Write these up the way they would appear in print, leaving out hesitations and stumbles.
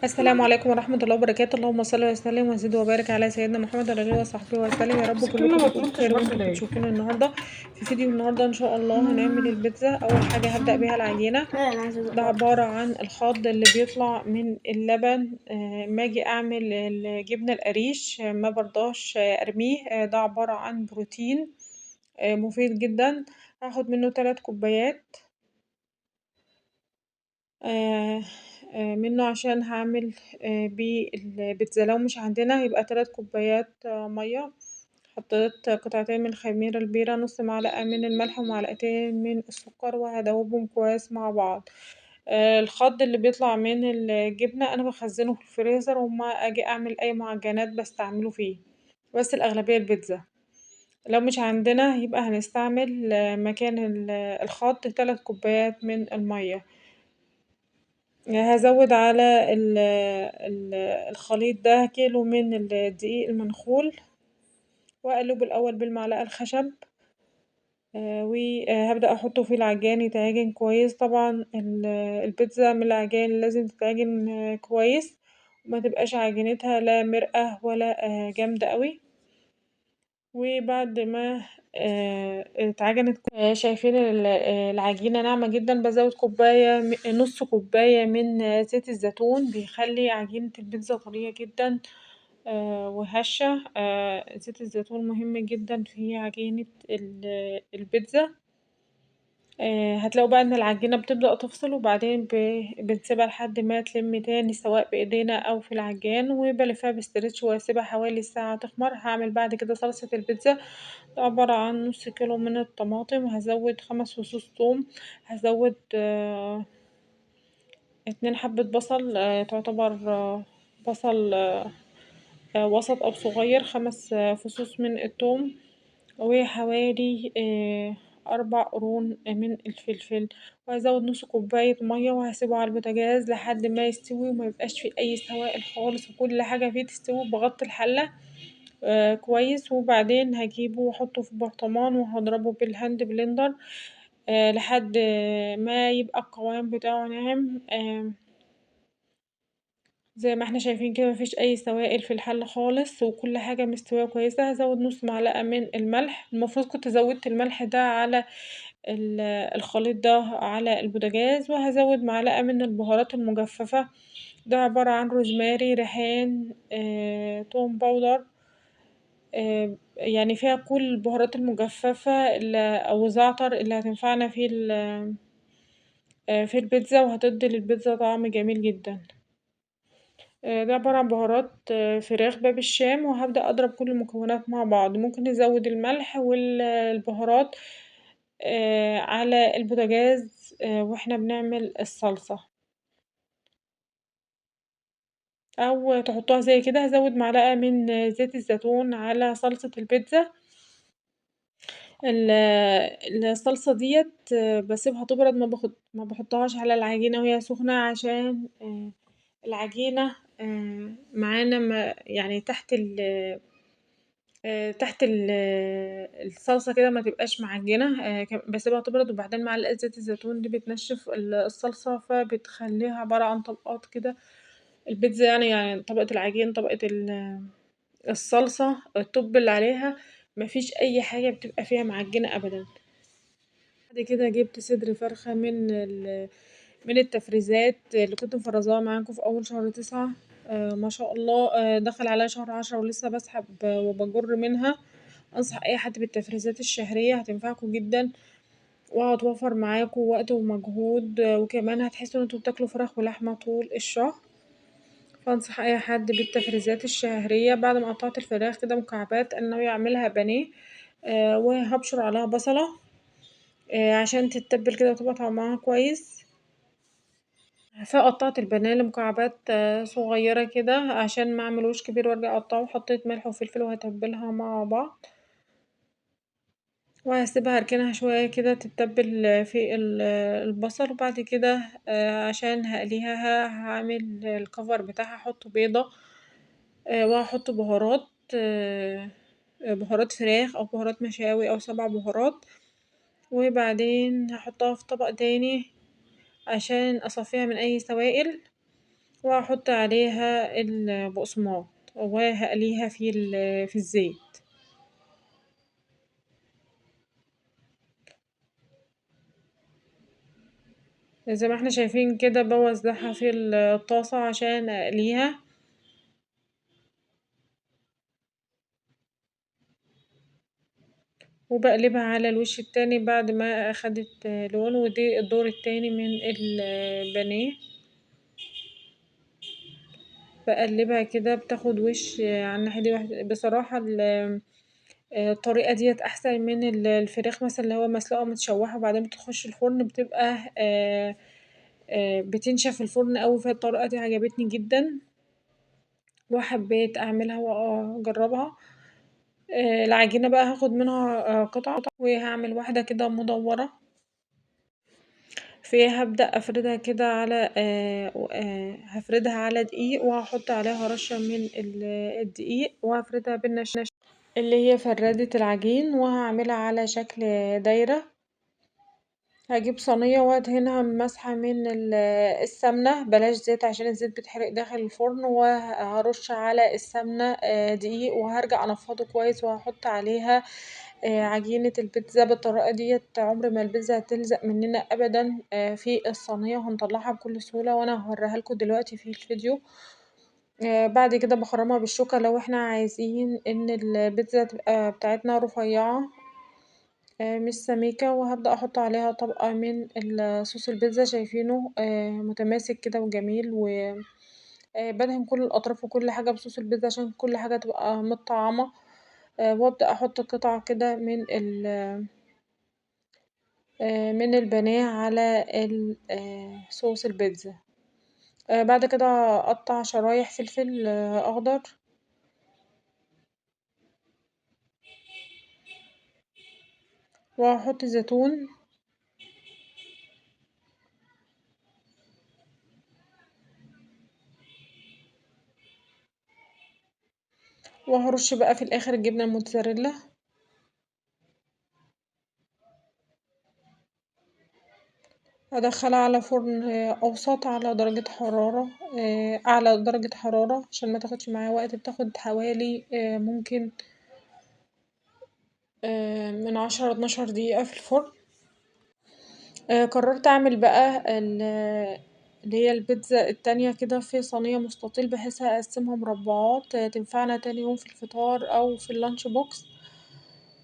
السلام عليكم ورحمة الله وبركاته. اللهم صل وسلم وزد وبارك على سيدنا محمد وعلى اله وصحبه وسلم. يا رب بس كلكم الكلمة ما تكونوا تردش بخير برضه وانتم ليه؟ بتشوفوني النهارده في فيديو. النهارده ان شاء الله هنعمل البيتزا. اول حاجة هبدأ بيها العجينة. لا أنا عايزة أدوق ده برضه. عبارة عن الخض اللي بيطلع من اللبن. ما اجي اعمل الجبنة القريش، ما برضاش ارميه. ده عبارة عن بروتين مفيد جدا. هاخد منه 3 كوبايات آه، منه عشان هعمل بيه البيتزا. لو مش عندنا يبقى 3 كوبايات مية. حطيت قطعتين من الخميرة البيرة، نص معلقة من الملح ومعلقتين من السكر، وهدوبهم كويس مع بعض. الخض اللي بيطلع من الجبنة أنا بخزنه في الفريزر، وما أجي أعمل أي معجنات بستعمله فيه، بس الأغلبية البيتزا. لو مش عندنا يبقى هنستعمل مكان الخض 3 كوبايات من المية. هازود على الخليط ده كيلو من الدقيق المنخول، وأقلبه الأول بالمعلقة الخشب. وهبدأ أحطه في العجان يتعجن كويس. طبعا البيتزا من العجان لازم تتعجن كويس، وما تبقاش عجينتها لا مرقة ولا جامدة قوي. وبعد ما اتعجنت شايفين العجينة ناعمة جدا، بزود كوباية نص كوباية من زيت الزيتون، بيخلي عجينة البيتزا طرية جدا وهشة. زيت الزيتون مهم جدا في عجينة البيتزا. هتلاقوا بقى ان العجينة بتبدأ تفصل، وبعدين بنسيبها لحد ما تلم تاني، سواء بايدينا او في العجان، وبلفها بستريتش واسيبها حوالي ساعة تخمر. هعمل بعد كده صلصة البيتزا. ده عبارة عن نص كيلو من الطماطم، هزود 5 فصوص توم، هزود 2 حبة بصل. تعتبر بصل وسط أو صغير. 5 فصوص من التوم، وحوالي 4 قرون من الفلفل. وهزود نص كوباية مية، وهسيبه على البوتاجاز لحد ما يستوي وما يبقاش فيه أي سوائل خالص، وكل حاجة فيه تستوي. بغطي الحلة كويس، وبعدين هجيبه واحطه في برطمان، وهضربه بالهاند بلندر لحد ما يبقى القوام بتاعه ناعم. زي ما احنا شايفين كده مفيش اي سوائل في الحل خالص، وكل حاجة مستوية كويسة. هزود نص معلقة من الملح. المفروض كنت زودت الملح ده على الخليط ده على البوتاجاز. وهزود معلقة من البهارات المجففة. ده عبارة عن روزماري، ريحان، توم باودر. يعني فيها كل البهارات المجففة أو زعتر اللي هتنفعنا في البيتزا، وهتدي للبيتزا طعم جميل جدا. ده عبارة عن بهارات فراخ باب الشام. وهبدأ أضرب كل المكونات مع بعض. ممكن نزود الملح والبهارات على البوتاجاز واحنا بنعمل الصلصة، أو تحطوها زي كده. هزود معلقة من زيت الزيتون على صلصة البيتزا. ال الصلصة ديّة باسيبها تبرد، ما باحطهاش على العجينة وهي سخنة، عشان العجينة معانا ما يعني تحت الصلصة كده ما تبقاش معجنة. باسيبها تبرد، وبعدين معلقة زيت الزيتون دي بتنشف الصلصة، فبتخليها عبارة عن طبقات كده. البيتزا يعني طبقة العجين، طبقة الصلصة، الطُب اللي عليها، ما فيش أي حاجة بتبقى فيها معجنة أبدًا. بعد كده جبت صدر فرخة من التفريزات اللي كنت مفرزاها معاكم في أول شهر 9. ما شاء الله دخل عليا شهر 10 ولسه باسحب وباجر منها. أنصح أي حد بالتفريزات الشهرية، هتنفعكوا جدا وهتوفر معاكوا وقت ومجهود. وكمان هتحسوا ان انتوا بتاكلوا فراخ ولحمة طول الشهر. فأنصح أي حد بالتفريزات الشهرية. بعد ما قطعت الفراخ كده مكعبات، أنا ناوية أعملها بانيه. وهبشر عليها بصلة عشان تتبل كده وتبقى طعمها كويس. فقطعت البانيه لمكعبات صغيرة كده عشان ما اعملوش كبير وارجع اقطعه. حطيت ملح وفلفل وهتبلها مع بعض، وهسيبها اركنها شوية كده تتبل في البصل. وبعد كده عشان هقليها هعمل الكفر بتاعها. هحط بيضة وهحط بهارات، بهارات فراخ او بهارات مشاوي او 7 بهارات. وبعدين هحطها في طبق تاني عشان اصفيها من اي سوائل. وهاحط عليها البقسماط وهاقليها في الزيت. زي ما إحنا شايفين كده باوزعها في الطاسة عشان أقليها. وبقلبها على الوش التاني بعد ما أخدت لون، ودي الدور التاني من البانيه. بقلبها كده بتاخد وش على الناحية دي بصراحة الطريقة ديت أحسن من الفراخ مثلا اللي هو مسلوقة متشوحة وبعدين بتخش الفرن بتبقى بتنشف في الفرن أوي، فالطريقة دي عجبتني جدا وحبيت أعملها وأجربها. العجينة بقى هاخد منها قطع وهعمل واحدة كده مدورة، فيها هبدأ أفردها كده على هفردها على دقيق وهحط عليها رشة من الدقيق وهفردها بالنشا اللي هي فردة العجين، وهعملها على شكل دايرة. هجيب صينية وادهنها مسحة من السمنة، بلاش زيت عشان الزيت بيتحرق داخل الفرن، وهرش على السمنة دقيق وهرجع انفضه كويس وهحط عليها عجينة البيتزا. بالطريقة ديت عمر ما البيتزا هتلزق مننا ابدا في الصينية، وهنطلعها بكل سهولة وانا هوريهالكوا دلوقتي في الفيديو. بعد كده بخرمها بالشوكة لو احنا عايزين ان البيتزا تبقى بتاعتنا رفيعة مش سميكة، وهبدأ احط عليها طبقة من صوص البيتزا. شايفينه متماسك كده وجميل، و بدهن كل الأطراف وكل حاجة بصوص البيتزا عشان كل حاجة تبقى متطعمة. وابدأ احط قطع كده من البانيه على صوص البيتزا. بعد كده اقطع شرايح فلفل اخضر، وهحط زيتون، وهرش بقى في الاخر الجبنة الموتزاريلا. هادخلها على فرن أوسط على درجة حرارة أعلى درجة حرارة عشان متاخدش معايا وقت، بتاخد حوالي ممكن من 10 ل12 دقيقة في الفرن. قررت أعمل بقى اللي هي البيتزا التانية كده في صينية مستطيل، بحيث أقسمها مربعات تنفعنا تاني يوم في الفطار أو في اللانش بوكس،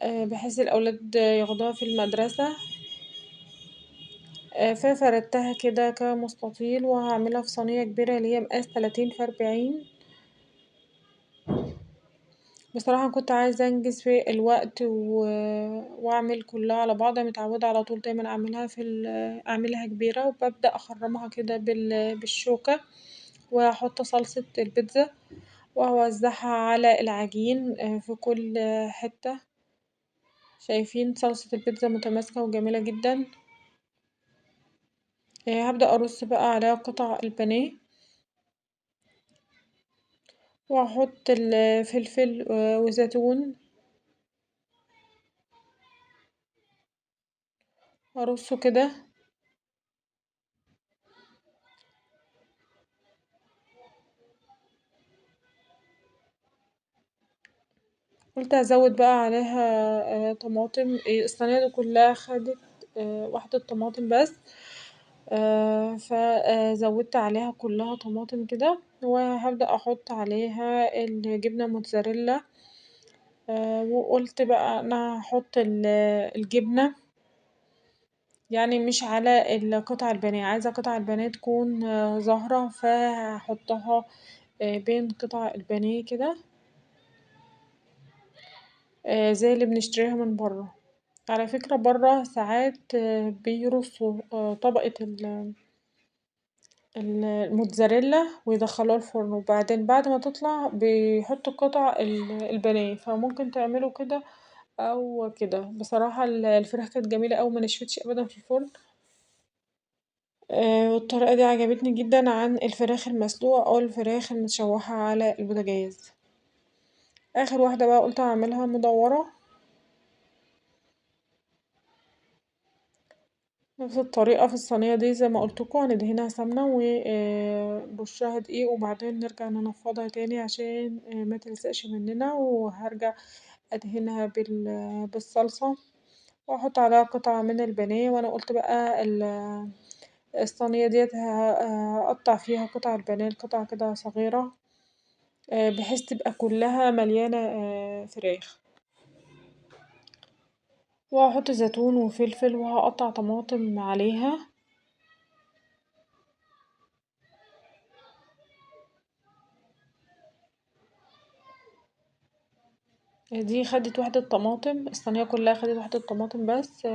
بحيث الأولاد ياخدوها في المدرسة. ففردتها كده كمستطيل وهعملها في صينية كبيرة اللي هي مقاس 30 في 40. بصراحة كنت عايزة انجز في الوقت واعمل كلها على بعض، متعودة على طول دايما اعملها اعملها كبيرة، وببدأ اخرمها كده بالشوكة، واحط صلصة البيتزا واوزعها على العجين في كل حتة. شايفين صلصة البيتزا متماسكة وجميلة جدا. هبدأ ارص بقى عليها قطع البانيه، وهحط الفلفل وزيتون، ارصه كده. قلت هزود بقى عليها طماطم. الصينية دي كلها خدت واحدة طماطم بس، فزودت عليها كلها طماطم كده، وهبدأ احط عليها الجبنة موتزاريلا. وقلت بقى انا هحط الجبنة يعني مش على القطع البانيه، عايزة قطع البانيه تكون ظاهرة، فهحطها بين قطع البانيه كده زي اللي بنشتريها من برا. على فكرة برا ساعات بيرصوا طبقة الموتزاريلا ويدخلوها الفرن، وبعدين بعد ما تطلع بيحطوا قطع البانيه، فممكن تعملوا كده او كده. بصراحة الفراخ كانت جميلة اوي منشفتش ابدا في الفرن. والطريقة دي عجبتني جدا عن الفراخ المسلوقة او الفراخ المتشوحة على البوتاجاز. اخر واحدة بقى قلت هعملها مدورة، نفس الطريقة في الصينية دي زي ما قولتلكوا هندهنها سمنة ورشها دقيق وبعدين نرجع ننفضها تاني عشان متلزقش مننا، وهرجع أدهنها بالصلصة وأحط عليها قطعة من البانيه، وأنا قولت بقى الصينية ديت هقطع فيها قطع البانيه لقطع كده صغيرة بحيث تبقى كلها مليانة فراخ، وهحط زيتون وفلفل وهقطع طماطم عليها. دي خدت وحدة طماطم، الصينية كلها خدت وحدة طماطم بس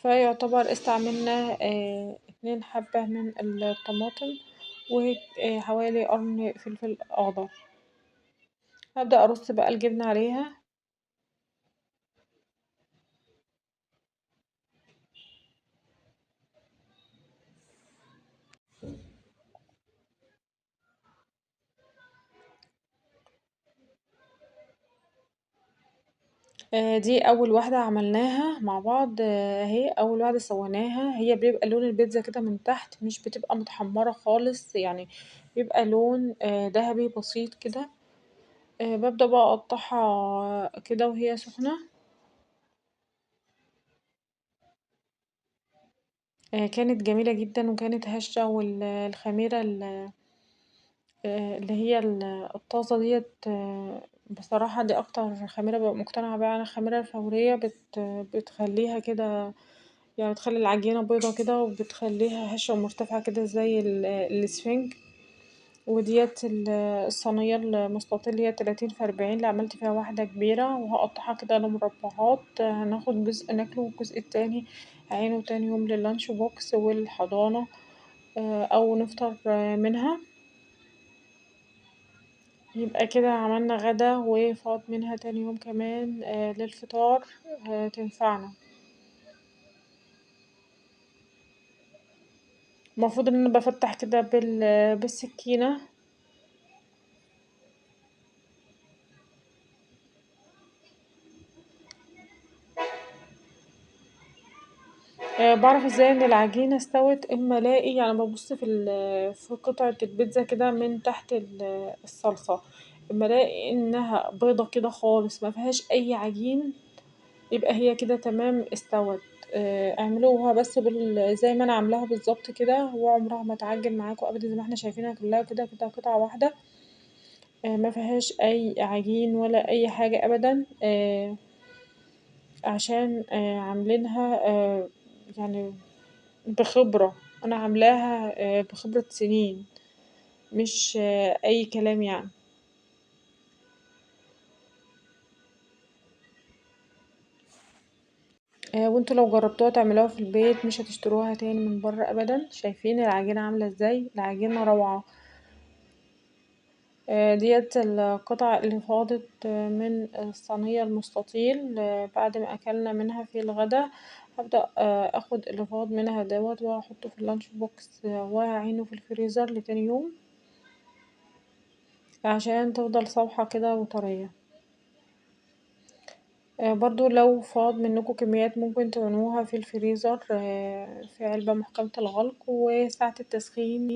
فيعتبر استعملنا 2 حبة من الطماطم وحوالي قرن فلفل أخضر. هبدأ أرص بقى الجبنة عليها. دي أول واحدة عملناها مع بعض اهي أول واحدة سويناها، هي بيبقى لون البيتزا كده من تحت مش بتبقى متحمرة خالص يعني بيبقى لون دهبي بسيط كده، ببدأ بقى أقطعها كده وهي سخنة. كانت جميلة جدًا وكانت هشة الخميرة اللي هي الطازة ديّة بصراحة دي أكتر خميرة بابقى مقتنعة بيها، أنا الخميرة الفورية بتخلّيها كده يعني بتخلّي العجينة بيضا كده وبتخلّيها هشة ومرتفعة كده زي الإسفنج، وديّة الصينية المستطيل اللي هي 30 في 40 اللي عملت فيها واحدة كبيرة وهاقطعها كده لمربعات، هناخد جزء ناكله والجزء التاني هاعينه تاني يوم لللانش بوكس والحضانة أو نفطر منها. يبقى كده عملنا غدا وفاض منها تاني يوم كمان للفطار تنفعنا. المفروض إن أنا بافتح كده بالسكينة. باعرف ازاي إن العجينة استوت اما الاقي يعني بابص في قطعة البيتزا كده من تحت الصلصة، اما الاقي إنها بيضة كده خالص مفيهاش أي عجين يبقى هي كده تمام استوت، اعملوها بس زي ما أنا عاملاها بالضبط كده وعمرها ما تعجن معاكوا أبدًا زي ما احنا شايفينها كلها كده قطعة واحدة مفيهاش أي عجين ولا أي حاجة أبدًا عشان عاملينها يعني بخبرة، أنا عاملاها بخبرة سنين مش أي كلام يعني. وانتوا لو جربتوها تعملوها في البيت مش هتشتروها تاني من برا أبدا، شايفين العجينة عاملة ازاي، العجينة روعة. ديّة القطع اللي فاضت من الصينية المستطيل بعد ما أكلنا منها في الغدا، هابدأ آخد اللي فاض منها دوّة وهاحطه في الlunch box وهاعينه في الفريزر لتاني يوم عشان تفضل صابحة كده وطرية. برضه لو فاض منكوا كميات ممكن تعينوها في الفريزر في علبة محكمة الغلق وساعة التسخين